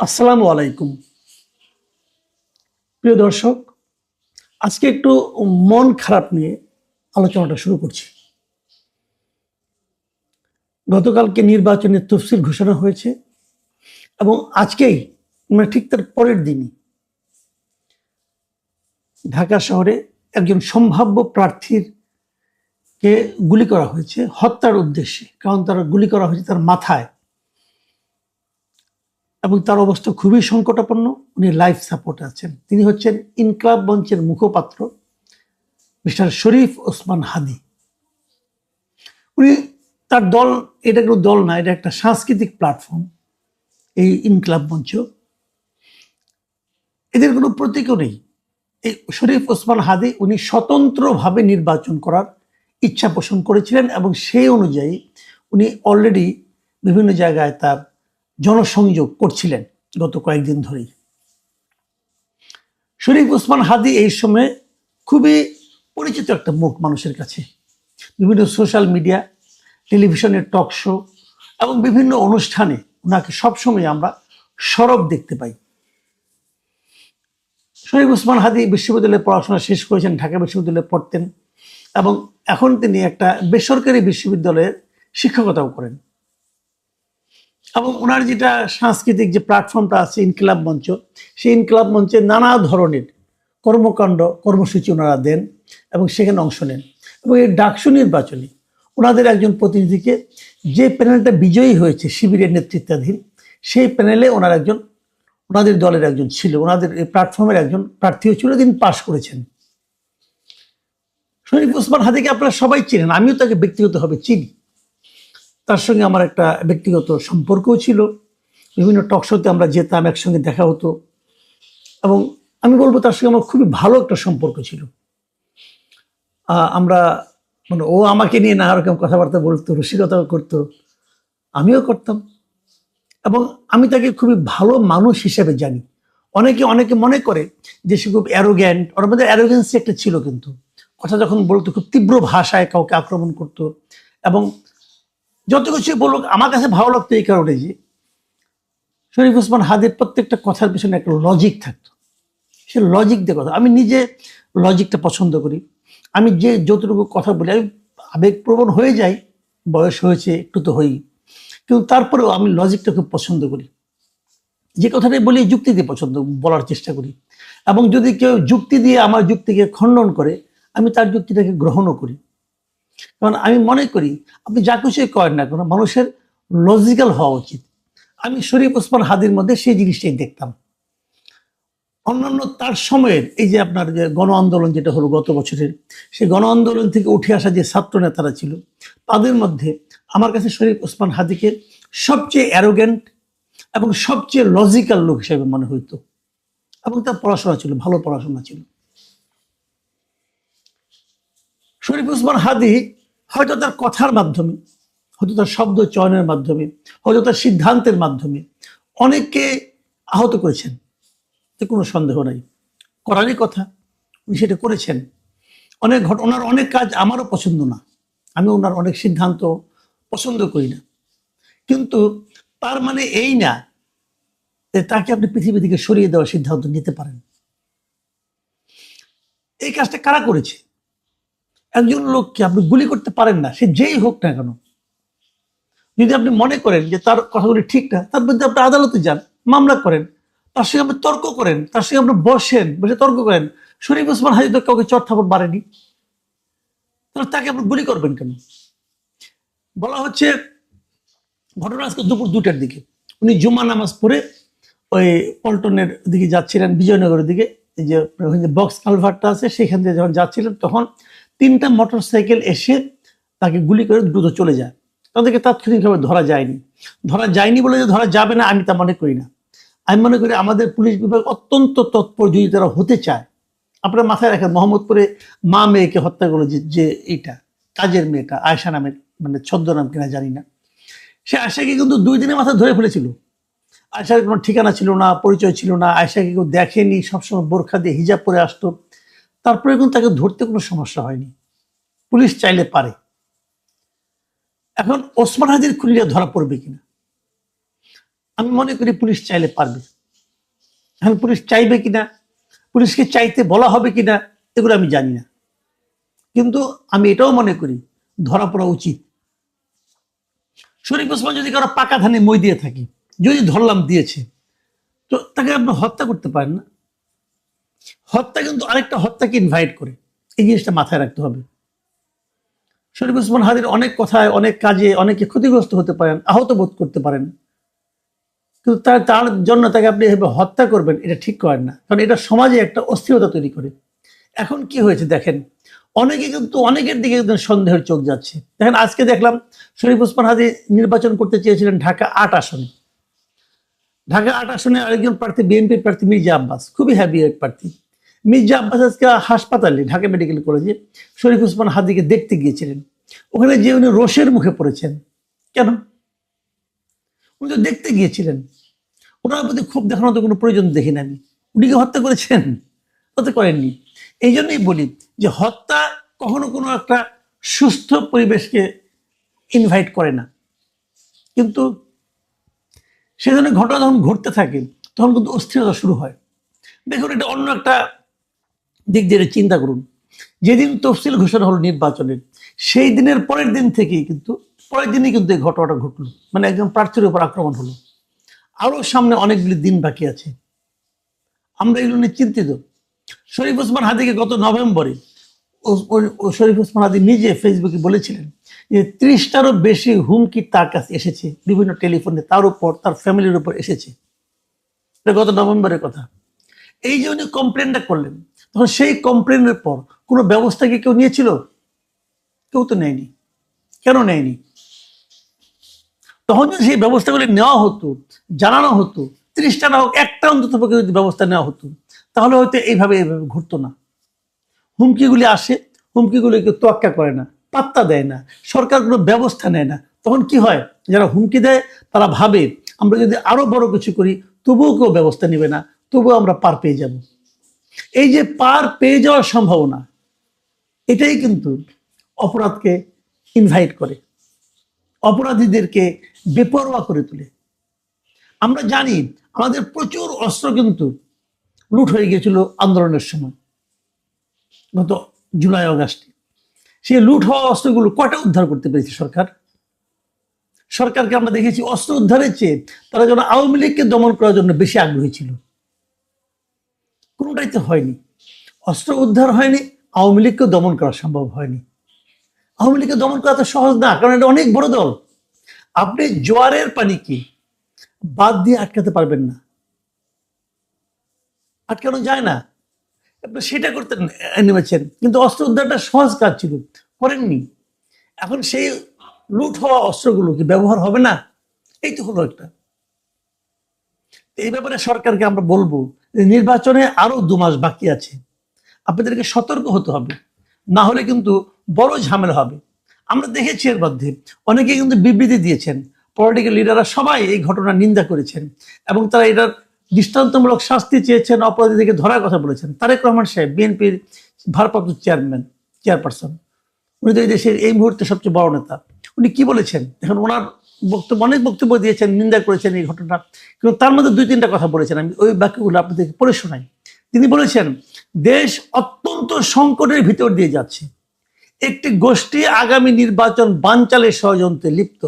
আসসালামু আলাইকুম। প্রিয় দর্শক, আজকে একটু মন খারাপ নিয়ে আলোচনাটা শুরু করছি। গতকালকে নির্বাচনের তফসিল ঘোষণা হয়েছে এবং আজকেই মানে ঠিক তার পরের দিনই ঢাকা শহরে একজন সম্ভাব্য প্রার্থীর কে গুলি করা হয়েছে হত্যার উদ্দেশ্যে। কারণ তার গুলি করা হয়েছে তার মাথায় এবং তার অবস্থা খুবই সংকটাপন্ন। উনি লাইফ সাপোর্টে আছেন। তিনি হচ্ছেন ইনকলাব মঞ্চের মুখপাত্র মিস্টার শরীফ ওসমান হাদী। উনি তার দল, এটা কোনো দল না, এটা একটা সাংস্কৃতিক প্ল্যাটফর্ম। এই ইনকলাব মঞ্চ, এদের কোনো প্রতীকও নেই। এই শরীফ ওসমান হাদী উনি স্বতন্ত্রভাবে নির্বাচন করার ইচ্ছা পোষণ করেছিলেন এবং সেই অনুযায়ী উনি অলরেডি বিভিন্ন জায়গায় তার জনসংযোগ করছিলেন গত কয়েকদিন ধরেই। শরীফ ওসমান হাদী এই সময়ে খুবই পরিচিত একটা মুখ মানুষের কাছে। বিভিন্ন সোশ্যাল মিডিয়া, টেলিভিশনের টক শো এবং বিভিন্ন অনুষ্ঠানে ওনাকে সবসময় আমরা সরব দেখতে পাই। শরীফ ওসমান হাদী বিশ্ববিদ্যালয়ে পড়াশোনা শেষ করেছেন, ঢাকা বিশ্ববিদ্যালয়ে পড়তেন এবং এখন তিনি একটা বেসরকারি বিশ্ববিদ্যালয়ের শিক্ষকতাও করেন। এবং ওনার যেটা সাংস্কৃতিক যে প্ল্যাটফর্মটা আছে ইনকিলাব মঞ্চ, সেই ইনকিলাব মঞ্চে নানা ধরনের কর্মকাণ্ড কর্মসূচি ওনারা দেন এবং সেখানে অংশ নেন। এবং এই ডাকসু নির্বাচনে ওনাদের একজন প্রতিনিধিকে, যে প্যানেলটা বিজয়ী হয়েছে শিবিরের নেতৃত্বাধীন, সেই প্যানেলে ওনাদের দলের একজন ছিল, ওনাদের এই প্ল্যাটফর্মের একজন প্রার্থীও ছিল, তিনি পাশ করেছেন। শরীফ ওসমান হাদীকে আপনারা সবাই চিনেন, আমিও তাকে ব্যক্তিগতভাবে চিনি। তার সঙ্গে আমার একটা ব্যক্তিগত সম্পর্কও ছিল। বিভিন্ন টক শোতে আমরা যেতাম, একসঙ্গে দেখা হতো এবং আমি বলবো তার সঙ্গে আমার খুবই ভালো একটা সম্পর্ক ছিল। আমরা মানে ও আমাকে নিয়ে নানা রকম কথাবার্তা বলতো, রসিকতাও করতো, আমিও করতাম এবং আমি তাকে খুবই ভালো মানুষ হিসেবে জানি। অনেকে মনে করে যে সে খুব অ্যারোগ্যান্ট, ওর মধ্যে অ্যারোগেন্সি একটা ছিল, কিন্তু কথা যখন বলতো খুব তীব্র ভাষায় কাউকে আক্রমণ করতো এবং যত কিছু বলুক আমার কাছে ভালো লাগতো এই কারণে যে শরীফ ওসমান হাদীর প্রত্যেকটা কথার পিছনে একটা লজিক থাকতো। সে লজিক দিয়ে কথা, আমি নিজে লজিকটা পছন্দ করি। আমি যে যতটুকু কথা বলি আমি আবেগপ্রবণ হয়ে যাই, বয়স হয়েছে একটু তো হই, কিন্তু তারপরেও আমি লজিকটা খুব পছন্দ করি। যে কথাটাই বলি যুক্তি দিয়ে বলার চেষ্টা করি এবং যদি কেউ যুক্তি দিয়ে আমার যুক্তিকে খণ্ডন করে আমি তার যুক্তিটাকে গ্রহণও করি। কারণ আমি মনে করি আপনি যা কিছুই করেন না কেন, মানুষের লজিক্যাল হওয়া উচিত। আমি শরীফ ওসমান হাদীর মধ্যে সেই জিনিসটাই দেখতাম। অন্যান্য তার সময়ের এই যে আপনার যে গণ আন্দোলন যেটা হলো গত বছরের, সেই গণ আন্দোলন থেকে উঠে আসা যে ছাত্র নেতারা ছিল, তাদের মধ্যে আমার কাছে শরীফ ওসমান হাদীকে সবচেয়ে অ্যারোগ্যান্ট এবং সবচেয়ে লজিক্যাল লোক হিসেবে মনে হইতো। এবং তার পড়াশোনা ছিল, ভালো পড়াশোনা ছিল। শরীফ ওসমান হাদী হয়তো তার কথার মাধ্যমে, হয়তো তার শব্দ চয়নের মাধ্যমে, হয়তো তার সিদ্ধান্তের মাধ্যমে অনেককে আহত করেছেন, কোনো সন্দেহ নাই। করারই কথা, উনি সেটা করেছেন। ওনার অনেক কাজ আমারও পছন্দ না, আমি ওনার অনেক সিদ্ধান্ত পছন্দ করি না, কিন্তু তার মানে এই না যে তাকে আপনি পৃথিবী থেকে সরিয়ে দেওয়ার সিদ্ধান্ত নিতে পারেন। এই কাজটা কারা করেছে? একজন লোককে আপনি গুলি করতে পারেন না, সে যেই হোক না কেন। যদি আপনি মনে করেন যে তার কথাগুলি ঠিক না, তার বিরুদ্ধে আপনি আদালতে যান, মামলা করেন, তার সঙ্গে আপনি তর্ক করেন, তার সঙ্গে আপনি বসে তর্ক করেন। শরীফ ওসমান হাদী তো কাউকে চড়-থাপড় মারেনি, তাহলে তাকে আপনি গুলি করবেন কেন? বলা হচ্ছে ঘটনা আজকে দুপুর 2টার দিকে উনি জুমা নামাজ পড়ে ওই পল্টনের দিকে যাচ্ছিলেন, বিজয়নগরের দিকে। এই যে বক্স কালভারটা আছে সেখান দিয়ে যখন যাচ্ছিলেন, তখন 3টা মোটরসাইকেল এসে তাকে গুলি করে দ্রুত চলে যায়। তাদেরকে তাৎক্ষণিকভাবে ধরা যায়নি বলে যে ধরা যাবে না আমি তা মনে করি না। আমি মনে করি আমাদের পুলিশ বিভাগ অত্যন্ত তৎপর যদি তারা হতে চায়। আপনারা মাথায় রাখেন, মোহাম্মদপুরে মা মেয়েকে হত্যা করলো যে এইটা কাজের মেয়েটা আয়েশা নামের, মানে ছদ্মনাম কিনা জানি না, সে আয়েশাকে কিন্তু 2 দিনের মাথায় ধরে ফেলেছিল। আয়েশার কোনো ঠিকানা ছিল না, পরিচয় ছিল না, আয়েশাকে কেউ দেখেনি, সবসময় বোরখা দিয়ে হিজাব পরে আসতো। তারপরে কিন্তু তাকে ধরতে কোনো সমস্যা হয়নি, পুলিশ চাইলে পারে। এখন ওসমান হাদীর খুনিরা ধরা পড়বে কিনা, আমি মনে করি পুলিশ চাইলে পারবে। এখন পুলিশ চাইবে কিনা, পুলিশকে চাইতে বলা হবে কিনা, এগুলো আমি জানি না, কিন্তু আমি এটাও মনে করি ধরা পড়া উচিত। শরীফ ওসমান যদি কারো পাকা ধানে মই দিয়ে থাকি, যদি ধরলাম দিয়েছে, তো তাকে আপনি হত্যা করতে পারেন না। হত্যা কিন্তু আরেকটা হত্যাকে ইনভাইট করে, এই জিনিসটা মাথায় রাখতে হবে। শরীফ ওসমান হাদির অনেক কথায়, অনেক কাজে অনেকে ক্ষতিগ্রস্ত হতে পারেন, আহত বোধ করতে পারেন, কিন্তু তার জন্য তাকে আপনি এভাবে হত্যা করবেন, এটা ঠিক করেন না, কারণ এটা সমাজে একটা অস্থিরতা তৈরি করে। এখন কি হয়েছে দেখেন, অনেকে কিন্তু অনেকের দিকে কিন্তু সন্দেহের চোখ যাচ্ছে। দেখেন আজকে দেখলাম শরীফ ওসমান হাদি নির্বাচন করতে চেয়েছিলেন ঢাকা ৮ আসনে। ঢাকা ৮ আসনে আরেকজন প্রার্থী বিএনপির প্রার্থী মির্জা আব্বাস, খুবই হ্যাভিওয়েট প্রার্থী। মির্জা আব্বাস আজকে হাসপাতালে, ঢাকা মেডিকেল কলেজে শরীফ ওসমান হাদিকে দেখতে গিয়েছিলেন। ওখানে যে উনি রোষের মুখে পড়েছেন, কেন? উনি তো দেখতে গিয়েছিলেন, ওনার প্রতি ক্ষোভ দেখানোর তো কোনো প্রয়োজন দেখি না আমি। উনি কি হত্যা করেছেন? হত্যা করেননি। এই জন্যই বলি যে হত্যা কখনো কোনো একটা সুস্থ পরিবেশকে ইনভাইট করে না, কিন্তু সে ধরনের ঘটনা যখন ঘটতে থাকে তখন কিন্তু অস্থিরতা শুরু হয়। দেখুন, এটা অন্য একটা দিক দিয়ে চিন্তা করুন। যেদিন তফসিল ঘোষণা হলো নির্বাচনের, সেই দিনের পরের দিন থেকেই কিন্তু, পরের দিনই কিন্তু এই ঘটনাটা ঘটলো, মানে একজন প্রার্থীর উপর আক্রমণ হলো। আরো সামনে অনেকগুলি দিন বাকি আছে, আমরা এগুলো নিয়ে চিন্তিত। শরীফ ওসমান হাদিকে গত নভেম্বরে শরীফ ওসমান হাদি নিজে ফেসবুকে বলেছিলেন যে 30টারও বেশি হুমকি তার কাছে এসেছে, বিভিন্ন টেলিফোনে, তার উপর, তার ফ্যামিলির উপর এসেছে। এটা গত নভেম্বরের কথা। এই যে উনি কমপ্লেনটা করলেন, তখন সেই কমপ্লেনের পর কোনো ব্যবস্থা কি কেউ নিয়েছিল? কেউ তো নেয়নি। কেন নেয়নি? তখন যদি সেই ব্যবস্থাগুলি নেওয়া হতো, জানানো হতো, 30টা না হোক, একটা অন্তত যদি ব্যবস্থা নেওয়া হতো, তাহলে হয়তো এইভাবে ঘটতো না। হুমকিগুলি আসে, হুমকিগুলিকে তোয়াক্কা করে না, পাত্তা দেয় না, সরকার কোনো ব্যবস্থা নেয় না। তখন কি হয়, যারা হুমকি দেয় তারা ভাবে আমরা যদি আরো বড় কিছু করি তবুও কেউ ব্যবস্থা নেবে না, তবুও আমরা পার পেয়ে যাব। এই যে পার পেয়ে যাওয়ার সম্ভাবনা, এটাই কিন্তু অপরাধকে ইনভাইট করে, অপরাধীদেরকে বেপরোয়া করে তোলে। আমরা জানি আমাদের প্রচুর অস্ত্র কিন্তু লুট হয়ে গিয়েছিল আন্দোলনের সময়, গত জুলাই আগস্টে। সেই লুট হওয়া অস্ত্রগুলো কয়টা উদ্ধার করতে পেরেছে সরকার? সরকারকে আমরা দেখেছি অস্ত্র উদ্ধারের চেয়ে তারা যেন আওয়ামী লীগকে দমন করার জন্য বেশি আগ্রহী ছিল। কোনোটাই তো হয়নি। অস্ত্র উদ্ধার হয়নি, আওয়ামী লীগকে দমন করা সম্ভব হয়নি। আওয়ামী লীগকে দমন করা তো সহজ না, কারণ এটা অনেক বড় দল। আপনি জোয়ারের পানিকে বাদ দিয়ে আটকাতে পারবেন না, আটকানো যায় না। আপনি সেটা করতে নেমেছেন, কিন্তু অস্ত্র উদ্ধারটা সহজ কাজ ছিল, করেননি। এখন সেই লুট হওয়া অস্ত্রগুলো কি ব্যবহার হবে না? এই তো হলো একটা। এই ব্যাপারে সরকারকে আমরা বলবো যে নির্বাচনে আরো 2 মাস বাকি আছে, আপনাদেরকে সতর্ক হতে হবে, না হলে কিন্তু বড় ঝামেলা হবে। আমরা দেখেছি এর মধ্যে অনেকে কিন্তু বিবৃতি দিয়েছেন, পলিটিক্যাল লিডাররা সবাই এই ঘটনার নিন্দা করেছেন এবং তারা এটার দৃষ্টান্তমূলক শাস্তি চেয়েছেন, অপরাধীদেরকে ধরার কথা বলেছেন। তারেক রহমান সাহেব, বিএনপির ভারপ্রাপ্ত চেয়ারপারসন, উনি তো এই দেশের এই মুহূর্তে সবচেয়ে বড় নেতা। উনি কি বলেছেন এখন? ওনার বক্তব্য, অনেক বক্তব্য দিয়েছেন, নিন্দা করেছেন এই ঘটনা, কিন্তু তার মধ্যে 2-3টা কথা বলেছেন, আমি ওই বাক্যগুলো আপনাদেরকে পড়ে শোনাই। তিনি বলেছেন, দেশ অত্যন্ত সংকটের ভিতর দিয়ে যাচ্ছে, একটি গোষ্ঠী আগামী নির্বাচন বানচালের ষড়যন্ত্রে লিপ্ত।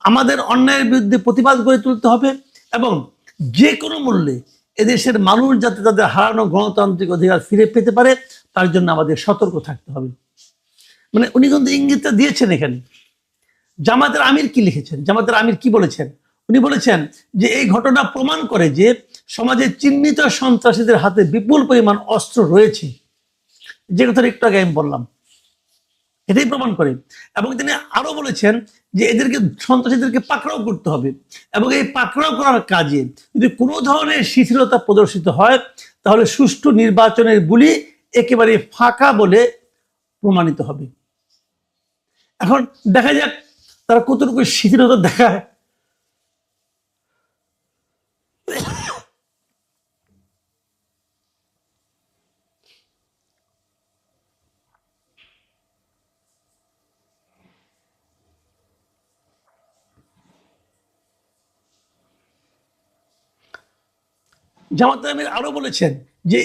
আমাদের অন্যায়ের বিরুদ্ধে প্রতিবাদ গড়ে তুলতে হবে এবং যে কোনো মূল্যে এদেশের মানুষ যাতে তাদের হারানো গণতান্ত্রিক অধিকার ফিরে পেতে পারে তার জন্য আমাদের সতর্ক থাকতে হবে। মানে উনি কিন্তু ইঙ্গিতটা দিয়েছেন এখানে। জামাতের আমির কি লিখেছেন, জামাতের আমির কি বলেছেন? উনি বলেছেন যে এই ঘটনা প্রমাণ করে যে সমাজে চিহ্নিত সন্ত্রাসীদের হাতে বিপুল পরিমাণ অস্ত্র রয়েছে, যে কথাটা একটু আগে আমি বললাম, এটাই প্রমাণ করে। এবং তিনি আরো বলেছেন যে এদেরকে, সন্ত্রাসীদেরকে পাকড়াও করতে হবে এবং এই পাকড়াও করার কাজে যদি কোনো ধরনের শিথিলতা প্রদর্শিত হয় তাহলে সুষ্ঠু নির্বাচনের বুলি একেবারে ফাঁকা বলে প্রমাণিত হবে। এখন দেখা যাক তারা কতটুকু শিথিলতা দেখায়। জামাত আমির আরো বলেছেন যে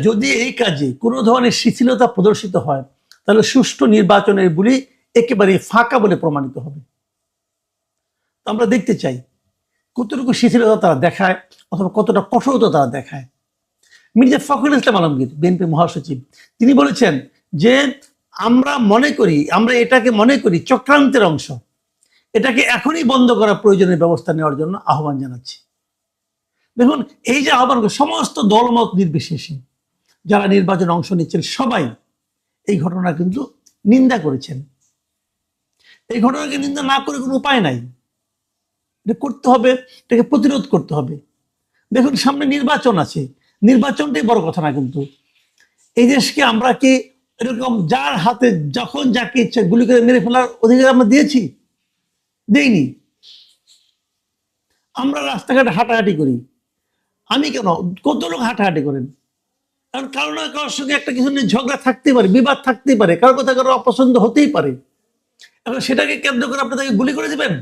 যদি এই কাজে কোনো ধরনের শিথিলতা প্রদর্শিত হয় তাহলে সুষ্ঠু নির্বাচনের বলি একেবারে ফাঁকা বলে প্রমাণিত হবে। তো আমরা দেখতে চাই কতটুকু শিথিলতা তারা দেখায় অথবা কতটা কঠোরতা তারা দেখায়। মির্জা ফখরুল ইসলাম আলমগীর, বিএনপি মহাসচিব, তিনি বলেছেন যে আমরা এটাকে মনে করি চক্রান্তের অংশ, এটাকে এখনই বন্ধ করা প্রয়োজনীয় ব্যবস্থা নেওয়ার জন্য আহ্বান জানাচ্ছি। দেখুন, এই যে আহ্বান, সমস্ত দলমত নির্বিশেষে যারা নির্বাচনে অংশ নিচ্ছেন সবাই এই ঘটনা কিন্তু নিন্দা করেছেন। এই ঘটনাকে নিন্দা না করে কোনো উপায় নাই, এটা করতে হবে, এটাকে প্রতিরোধ করতে হবে। দেখুন, সামনে নির্বাচন আছে, নির্বাচনটাই বড় কথা না। কিন্তু এই দেশকে আমরা কি এরকম যার হাতে যখন যাকে ইচ্ছা গুলি করে মেরে ফেলার অধিকার আমরা দিয়েছি? দেইনি। আমরা রাস্তাঘাটে হাঁটাহাঁটি করি, আমি কেন, কত লোক হাঁটাহাঁটি করেন, কারণ কারো না কারোর সঙ্গে একটা কিছু নিয়ে ঝগড়া থাকতেই পারে, বিবাদ থাকতেই পারে, কারোর কথা কারো অপছন্দ হতেই পারে। এখন সেটাকে কেন্দ্র করে আপনি তাকে গুলি করে দেবেন?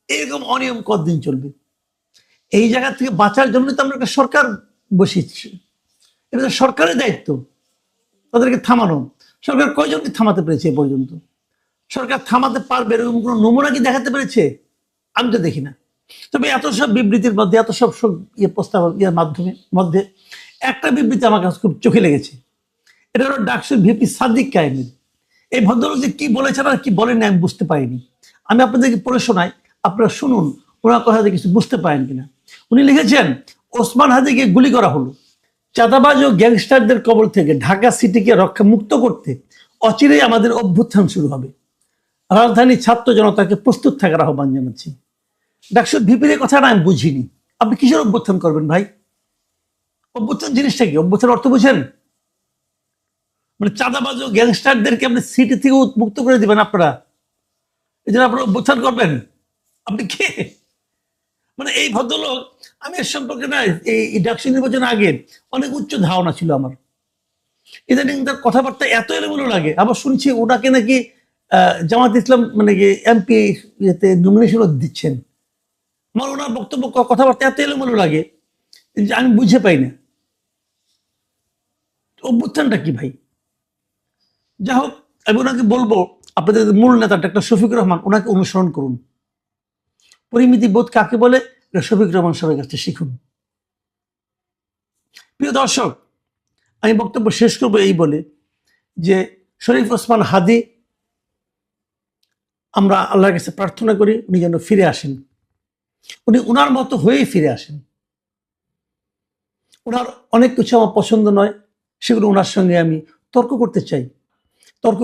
এরকম অনিয়ম কতদিন চলবে? এই জায়গা থেকে বাঁচার জন্য তো আমরা একটা সরকার বসিয়েছি, এটা সরকারের দায়িত্ব তাদেরকে থামানো। সরকার কয়জনকে থামাতে পেরেছে এ পর্যন্ত? সরকার থামাতে পারবে এরকম কোনো নমুনা কি দেখাতে পেরেছে? আমি তো দেখি না। তবে এত সব বিবৃতির মধ্যে, এত সব প্রস্তাব মধ্যে একটা বিবৃতি আমার কাছে খুব চোখে লেগেছে। এটা হলো ডাকসুর ভিপি সাদিক কায়েমের। এই ভদ্রলোক যে কি বলেছেন আর কি বলেন আমি বুঝতে পারিনি। আমি আপনাদেরকে পড়ে শোনাই, আপনারা শুনুন ওনার কথাতে কিছু বুঝতে পারেন কিনা। উনি লিখেছেন, ওসমান হাদিকে গুলি করা হলো। চাঁদাবাজ ও গ্যাংস্টারদের কবল থেকে ঢাকা সিটিকে রক্ষা মুক্ত করতে অচিরেই আমাদের অভ্যুত্থান শুরু হবে। রাজধানী ছাত্র জনতাকে প্রস্তুত থাকার আহ্বান জানাচ্ছি। ডাকসুর ভিপির কথাটা আমি বুঝিনি। আপনি কিসের অভ্যুত্থান করবেন ভাই? অভ্যুত্থান জিনিসটা কি? অভ্যুত্থান অর্থ বুঝেন? মানে চাঁদাবাজ ও গ্যাংস্টারদেরকে আপনি সিটি থেকে মুক্ত করে দিবেন আপনারা, এই জন্য আপনারা অভ্যুত্থান করবেন? আপনি কে? মানে এই ভদ্রলোক, আমি এর সম্পর্কে না এই ডাকসু নির্বাচনের আগে অনেক উচ্চ ধারণা ছিল আমার। ইদানিং তার কথাবার্তা এত এলোমেলো লাগে। আবার শুনছি ওনাকে নাকি জামাত ইসলাম মানে কি এমপি ইয়েতে নমিনেশনও দিচ্ছেন। আমার ওনার বক্তব্য কথাবার্তা এত এলোমেলো লাগে যে আমি বুঝে পাই না অভ্যুত্থানটা কি ভাই। যা হোক, আমি ওনাকে বলবো আপনাদের মূল নেতা ডাক্তার শফিকুর রহমান, ওনাকে অনুসরণ করুন। পরিমিতি বোধ কাকে বলে শফিকুর রহমান সবার কাছে শিখুন। প্রিয় দর্শক, আমি বক্তব্য শেষ করবো এই বলে যে শরীফ ওসমান হাদি, আমরা আল্লাহর কাছে প্রার্থনা করি উনি যেন ফিরে আসেন, উনি উনার মতো হয়েই ফিরে আসেন। ওনার অনেক কিছু আমার পছন্দ নয়, সেগুলো ওনার সঙ্গে আমি তর্ক করতে চাই।